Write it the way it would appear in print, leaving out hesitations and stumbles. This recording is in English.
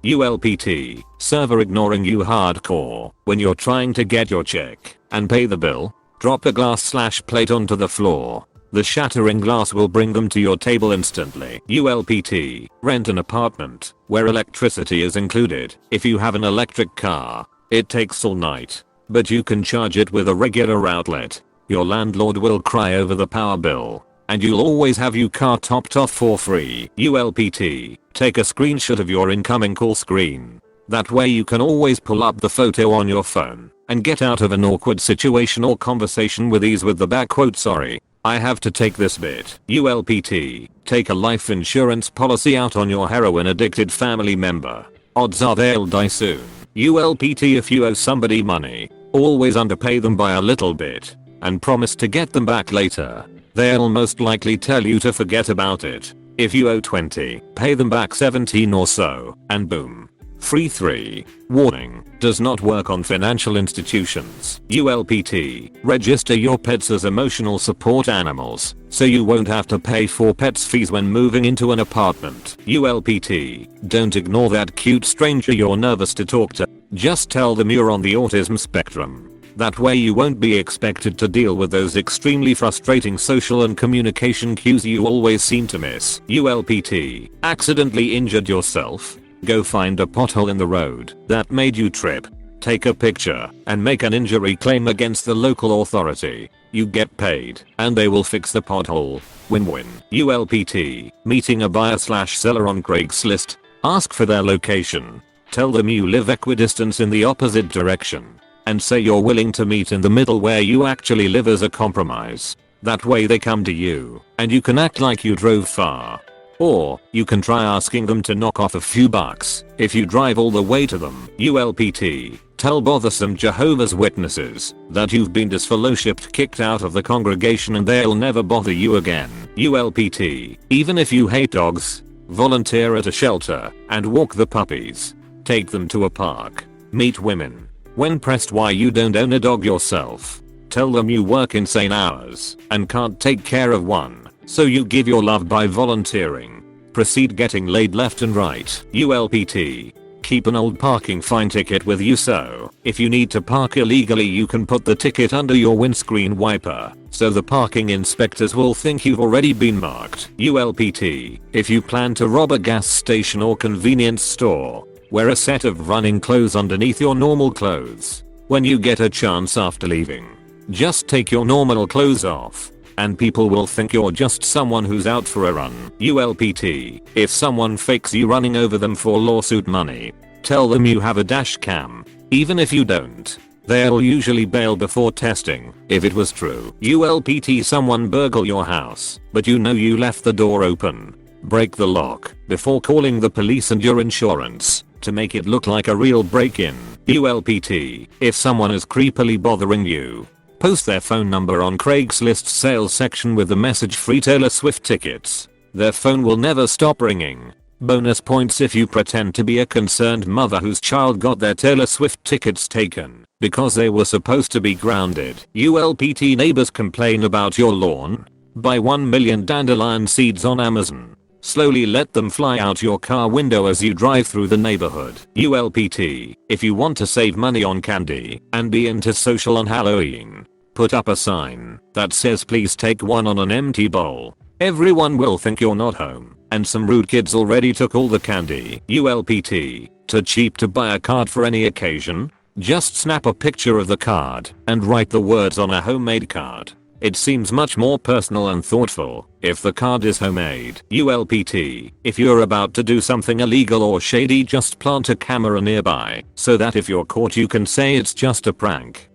ULPT, server ignoring you hardcore. When you're trying to get your check and pay the bill, drop a glass/plate onto the floor. The shattering glass will bring them to your table instantly. ULPT, rent an apartment where electricity is included. If you have an electric car, it takes all night, but you can charge it with a regular outlet. Your landlord will cry over the power bill, and you'll always have your car topped off for free. ULPT, take a screenshot of your incoming call screen. That way you can always pull up the photo on your phone and get out of an awkward situation or conversation with ease with the back quote, "Sorry, I have to take this bit." ULPT, take a life insurance policy out on your heroin addicted family member. Odds are they'll die soon. ULPT, if you owe somebody money, always underpay them by a little bit and promise to get them back later. They'll most likely tell you to forget about it. If you owe 20, pay them back 17 or so, and boom. Free 3. Warning, does not work on financial institutions. ULPT, register your pets as emotional support animals, so you won't have to pay for pets fees when moving into an apartment. ULPT, don't ignore that cute stranger you're nervous to talk to. Just tell them you're on the autism spectrum. That way you won't be expected to deal with those extremely frustrating social and communication cues you always seem to miss. ULPT, accidentally injured yourself? Go find a pothole in the road that made you trip. Take a picture and make an injury claim against the local authority. You get paid and they will fix the pothole. Win-win. ULPT, meeting a buyer/seller on Craigslist. Ask for their location. Tell them you live equidistance in the opposite direction. And say you're willing to meet in the middle where you actually live as a compromise. That way they come to you and you can act like you drove far. Or, you can try asking them to knock off a few bucks if you drive all the way to them. ULPT, tell bothersome Jehovah's Witnesses that you've been disfellowshipped, kicked out of the congregation, and they'll never bother you again. ULPT, even if you hate dogs, volunteer at a shelter and walk the puppies. Take them to a park. Meet women. When pressed why you don't own a dog yourself, tell them you work insane hours and can't take care of one, so you give your love by volunteering. Proceed getting laid left and right. ULPT, keep an old parking fine ticket with you, so if you need to park illegally you can put the ticket under your windscreen wiper, so the parking inspectors will think you've already been marked. ULPT, if you plan to rob a gas station or convenience store, wear a set of running clothes underneath your normal clothes. When you get a chance after leaving, just take your normal clothes off, and people will think you're just someone who's out for a run. ULPT, if someone fakes you running over them for lawsuit money, tell them you have a dash cam. Even if you don't, they'll usually bail before testing if it was true. ULPT, someone burgle your house, but you know you left the door open. Break the lock before calling the police and your insurance to make it look like a real break-in. ULPT, if someone is creepily bothering you, post their phone number on Craigslist sales section with the message "free Taylor Swift tickets." Their phone will never stop ringing. Bonus points if you pretend to be a concerned mother whose child got their Taylor Swift tickets taken because they were supposed to be grounded. ULPT, neighbors complain about your lawn? Buy 1 million dandelion seeds on Amazon. Slowly let them fly out your car window as you drive through the neighborhood. ULPT, if you want to save money on candy and be into social on Halloween, put up a sign that says "please take one" on an empty bowl. Everyone will think you're not home and some rude kids already took all the candy. ULPT, too cheap to buy a card for any occasion? Just snap a picture of the card and write the words on a homemade card. It seems much more personal and thoughtful if the card is homemade. ULPT, if you're about to do something illegal or shady, just plant a camera nearby so that if you're caught you can say it's just a prank.